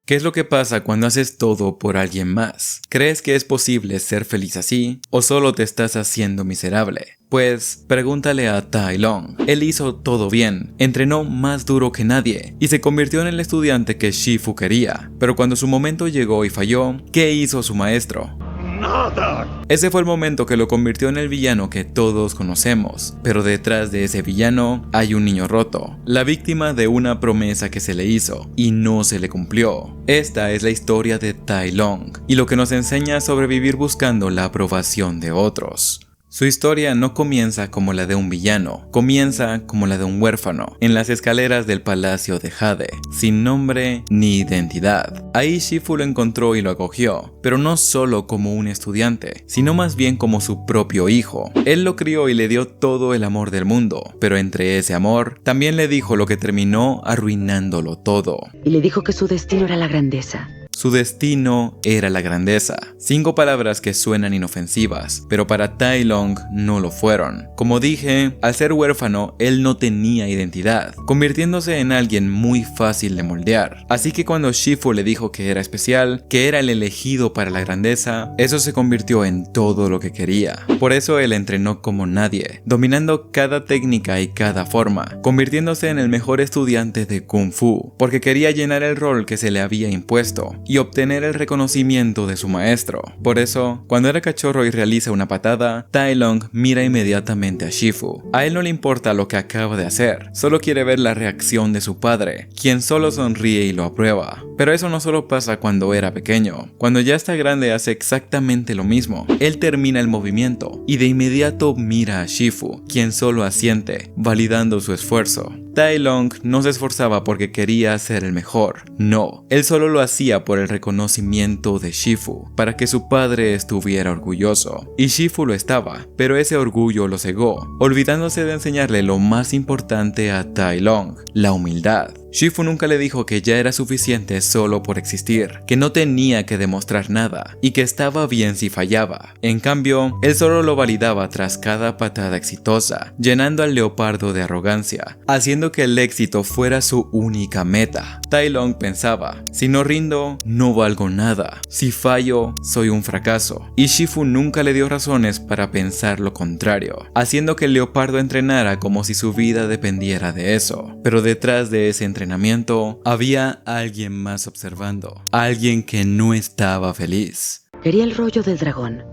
¿Qué es lo que pasa cuando haces todo por alguien más? ¿Crees que es posible ser feliz así? ¿O solo te estás haciendo miserable? Pues pregúntale a Tai Lung. Él hizo todo bien, entrenó más duro que nadie y se convirtió en el estudiante que Shifu quería. Pero cuando su momento llegó y falló, ¿qué hizo su maestro? ¡Nada! Ese fue el momento que lo convirtió en el villano que todos conocemos, pero detrás de ese villano hay un niño roto, la víctima de una promesa que se le hizo y no se le cumplió. Esta es la historia de Tai Lung y lo que nos enseña a sobrevivir buscando la aprobación de otros. Su historia no comienza como la de un villano, comienza como la de un huérfano, en las escaleras del palacio de Jade, sin nombre ni identidad. Ahí Shifu lo encontró y lo acogió, pero no solo como un estudiante, sino más bien como su propio hijo. Él lo crió y le dio todo el amor del mundo, pero entre ese amor, también le dijo lo que terminó arruinándolo todo. Y le dijo que su destino era la grandeza. Su destino era la grandeza. 5 palabras que suenan inofensivas, pero para Tai Lung no lo fueron. Como dije, al ser huérfano, él no tenía identidad, convirtiéndose en alguien muy fácil de moldear. Así que cuando Shifu le dijo que era especial, que era el elegido para la grandeza, eso se convirtió en todo lo que quería. Por eso él entrenó como nadie, dominando cada técnica y cada forma, convirtiéndose en el mejor estudiante de Kung Fu, porque quería llenar el rol que se le había impuesto y obtener el reconocimiento de su maestro. Por eso, cuando era cachorro y realiza una patada, Tai Lung mira inmediatamente a Shifu. A él no le importa lo que acaba de hacer, solo quiere ver la reacción de su padre, quien solo sonríe y lo aprueba. Pero eso no solo pasa cuando era pequeño. Cuando ya está grande hace exactamente lo mismo. Él termina el movimiento y de inmediato mira a Shifu, quien solo asiente, validando su esfuerzo. Tai Lung no se esforzaba porque quería ser el mejor, no, él solo lo hacía por el reconocimiento de Shifu, para que su padre estuviera orgulloso. Y Shifu lo estaba, pero ese orgullo lo cegó, olvidándose de enseñarle lo más importante a Tai Lung, la humildad. Shifu nunca le dijo que ya era suficiente solo por existir, que no tenía que demostrar nada y que estaba bien si fallaba. En cambio, él solo lo validaba tras cada patada exitosa, llenando al leopardo de arrogancia, haciendo que el éxito fuera su única meta. Tai Lung pensaba, si no rindo, no valgo nada, si fallo, soy un fracaso. Y Shifu nunca le dio razones para pensar lo contrario, haciendo que el leopardo entrenara como si su vida dependiera de eso. Pero detrás de ese entrenamiento había alguien más observando, alguien que no estaba feliz. Quería el rollo del dragón,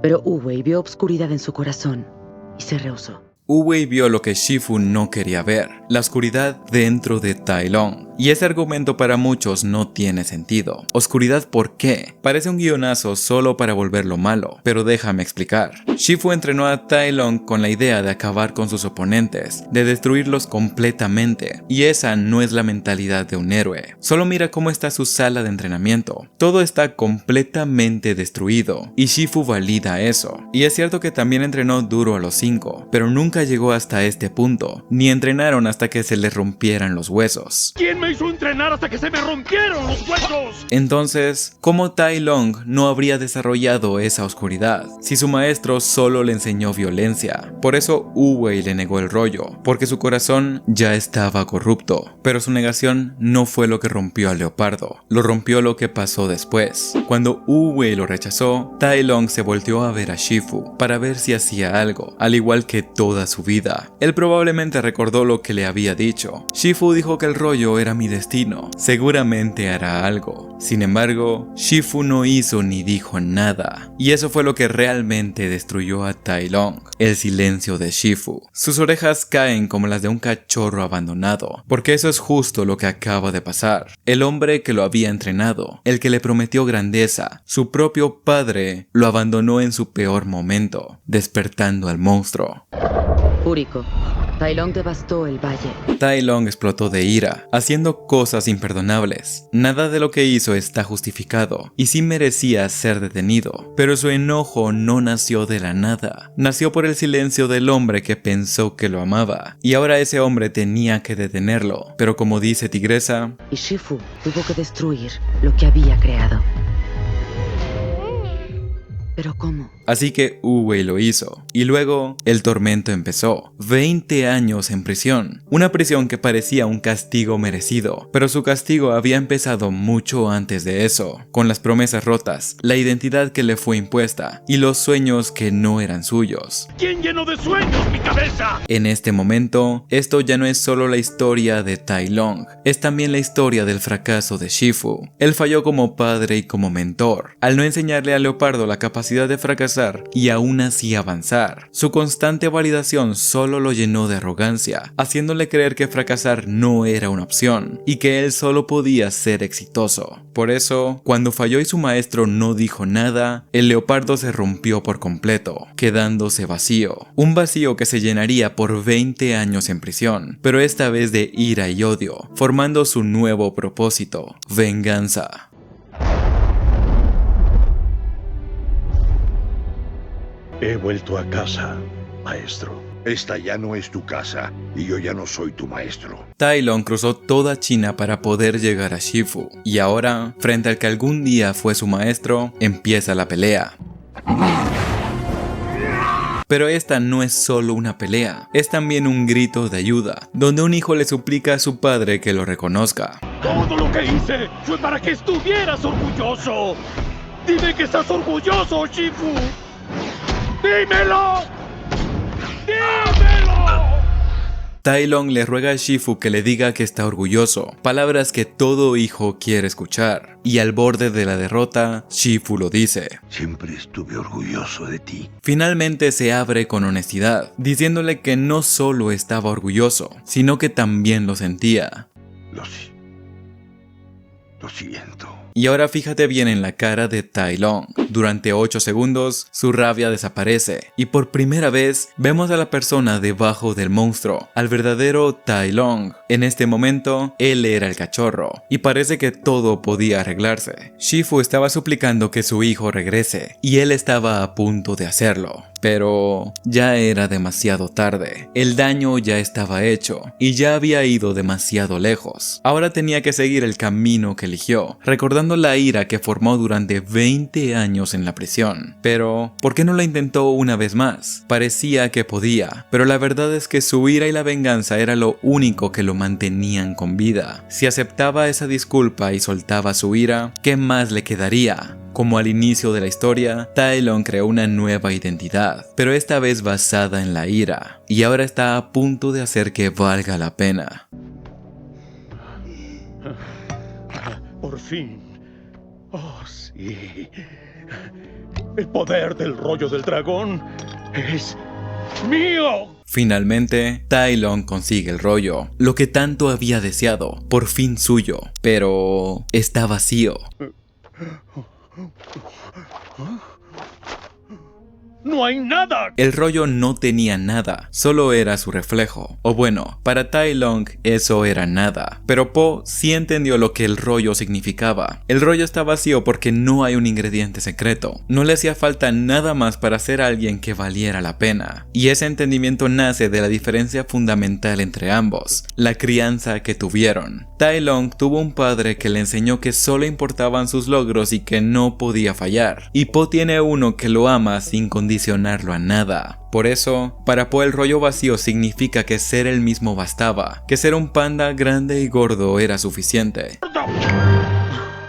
pero Wu-Wei vio obscuridad en su corazón y se rehusó. Wu-Wei vio lo que Shifu no quería ver, la oscuridad dentro de Tai Lung. Y ese argumento para muchos no tiene sentido. ¿Oscuridad por qué? Parece un guionazo solo para volverlo malo, pero déjame explicar. Shifu entrenó a Tai Lung con la idea de acabar con sus oponentes, de destruirlos completamente, y esa no es la mentalidad de un héroe. Solo mira cómo está su sala de entrenamiento. Todo está completamente destruido, y Shifu valida eso. Y es cierto que también entrenó duro a los 5, pero nunca llegó hasta este punto, ni entrenaron hasta que se les rompieran los huesos. ¿Quién me hizo entrenar hasta que se me rompieron los huesos? Entonces, ¿cómo Tai Lung no habría desarrollado esa oscuridad si su maestro solo le enseñó violencia? Por eso Wu-Wei le negó el rollo, porque su corazón ya estaba corrupto. Pero su negación no fue lo que rompió al leopardo, lo rompió lo que pasó después. Cuando Wu-Wei lo rechazó, Tai Lung se volteó a ver a Shifu para ver si hacía algo, al igual que toda su vida. Él probablemente recordó lo que le había dicho. Shifu dijo que el rollo era mi destino, seguramente hará algo. Sin embargo, Shifu no hizo ni dijo nada, y eso fue lo que realmente destruyó a Tai Lung, el silencio de Shifu. Sus orejas caen como las de un cachorro abandonado, porque eso es justo lo que acaba de pasar. El hombre que lo había entrenado, el que le prometió grandeza, su propio padre, lo abandonó en su peor momento, despertando al monstruo. Fúrico, Tai Lung devastó el valle. Tai Lung explotó de ira, haciendo cosas imperdonables. Nada de lo que hizo está justificado, y sí merecía ser detenido. Pero su enojo no nació de la nada. Nació por el silencio del hombre que pensó que lo amaba. Y ahora ese hombre tenía que detenerlo. Pero como dice Tigresa, y Shifu tuvo que destruir lo que había creado. ¿Pero cómo? así que Uwey lo hizo. Y luego el tormento empezó. 20 años en prisión. Una prisión que parecía un castigo merecido, pero su castigo había empezado mucho antes de eso, con las promesas rotas, la identidad que le fue impuesta y los sueños que no eran suyos. ¿Quién llenó de sueños mi cabeza? En este momento, esto ya no es solo la historia de Tai Lung, es también la historia del fracaso de Shifu. Él falló como padre y como mentor, al no enseñarle a Leopardo la capacidad de fracasar y aún así avanzar. Su constante validación solo lo llenó de arrogancia, haciéndole creer que fracasar no era una opción y que él solo podía ser exitoso. Por eso, cuando falló y su maestro no dijo nada, el Leopardo se rompió por completo, quedándose vacío. Un vacío que se llenaría por 20 años en prisión, pero esta vez de ira y odio, formando su nuevo propósito: venganza. He vuelto a casa, maestro. Esta ya no es tu casa y yo ya no soy tu maestro. Tai Lung cruzó toda China para poder llegar a Shifu, y ahora, frente al que algún día fue su maestro, empieza la pelea. Pero esta no es solo una pelea, es también un grito de ayuda, donde un hijo le suplica a su padre que lo reconozca. Todo lo que hice fue para que estuvieras orgulloso. Dime que estás orgulloso, Shifu. ¡Dímelo! ¡Dímelo! Tai Lung le ruega a Shifu que le diga que está orgulloso, palabras que todo hijo quiere escuchar, y al borde de la derrota, Shifu lo dice. Siempre estuve orgulloso de ti. Finalmente se abre con honestidad, diciéndole que no solo estaba orgulloso, sino que también lo sentía. Lo siento. Y ahora fíjate bien en la cara de Tai Lung. Durante 8 segundos, su rabia desaparece, y por primera vez vemos a la persona debajo del monstruo, al verdadero Tai Lung. En este momento, él era el cachorro, y parece que todo podía arreglarse. Shifu estaba suplicando que su hijo regrese, y él estaba a punto de hacerlo. Pero ya era demasiado tarde, el daño ya estaba hecho y ya había ido demasiado lejos. Ahora tenía que seguir el camino que eligió, recordando la ira que formó durante 20 años en la prisión. Pero, ¿por qué no lo intentó una vez más? Parecía que podía, pero la verdad es que su ira y la venganza era lo único que lo mantenían con vida. Si aceptaba esa disculpa y soltaba su ira, ¿qué más le quedaría? Como al inicio de la historia, Tai Lung creó una nueva identidad, pero esta vez basada en la ira, y ahora está a punto de hacer que valga la pena. Por fin. Oh, sí. El poder del rollo del dragón es mío. Finalmente, Tai Lung consigue el rollo, lo que tanto había deseado, por fin suyo, pero está vacío. ¡No hay nada! El rollo no tenía nada, solo era su reflejo. O bueno, para Tai Lung eso era nada. Pero Po sí entendió lo que el rollo significaba. El rollo está vacío porque no hay un ingrediente secreto. No le hacía falta nada más para ser alguien que valiera la pena. Y ese entendimiento nace de la diferencia fundamental entre ambos, la crianza que tuvieron. Tai Lung tuvo un padre que le enseñó que solo importaban sus logros y que no podía fallar. Y Po tiene uno que lo ama sin condicionarlo a nada. Por eso, para Po el rollo vacío significa que ser él mismo bastaba, que ser un panda grande y gordo era suficiente.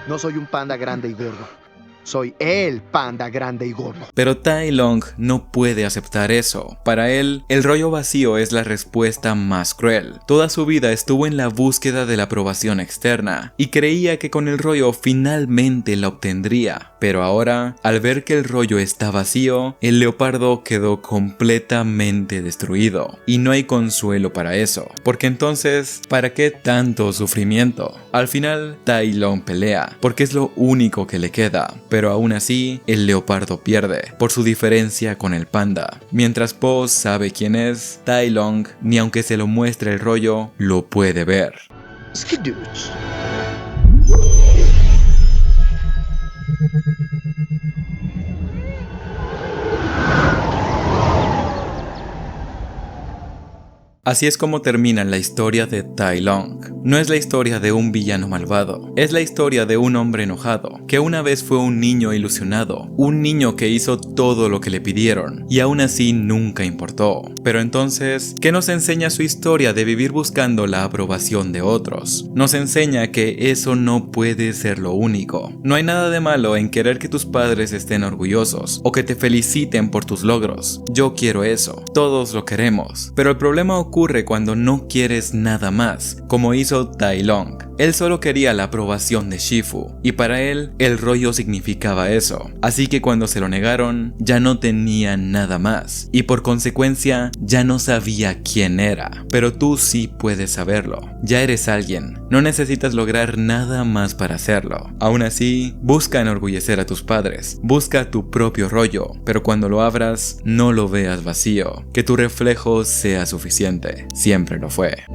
No soy un panda grande y gordo. Soy el panda grande y gordo. Pero Tai Lung no puede aceptar eso. Para él, el rollo vacío es la respuesta más cruel. Toda su vida estuvo en la búsqueda de la aprobación externa y creía que con el rollo finalmente la obtendría. Pero ahora, al ver que el rollo está vacío, el leopardo quedó completamente destruido. Y no hay consuelo para eso, porque entonces, ¿para qué tanto sufrimiento? Al final, Tai Lung pelea, porque es lo único que le queda. Pero aún así, el leopardo pierde, por su diferencia con el panda. Mientras Po sabe quién es, Tai Lung, ni aunque se lo muestre el rollo, lo puede ver. Skidooch. Así es como termina la historia de Tai Lung. No es la historia de un villano malvado, es la historia de un hombre enojado, que una vez fue un niño ilusionado, un niño que hizo todo lo que le pidieron, y aún así nunca importó. Pero entonces, ¿qué nos enseña su historia de vivir buscando la aprobación de otros? Nos enseña que eso no puede ser lo único. No hay nada de malo en querer que tus padres estén orgullosos, o que te feliciten por tus logros. Yo quiero eso, todos lo queremos. Pero el problema ocurre cuando no quieres nada más, como hizo Tai Lung. Él solo quería la aprobación de Shifu, y para él, el rollo significaba eso. Así que cuando se lo negaron, ya no tenía nada más, y por consecuencia, ya no sabía quién era. Pero tú sí puedes saberlo. Ya eres alguien. No necesitas lograr nada más para hacerlo. Aún así, busca enorgullecer a tus padres. Busca tu propio rollo, pero cuando lo abras, no lo veas vacío. Que tu reflejo sea suficiente. Siempre lo fue.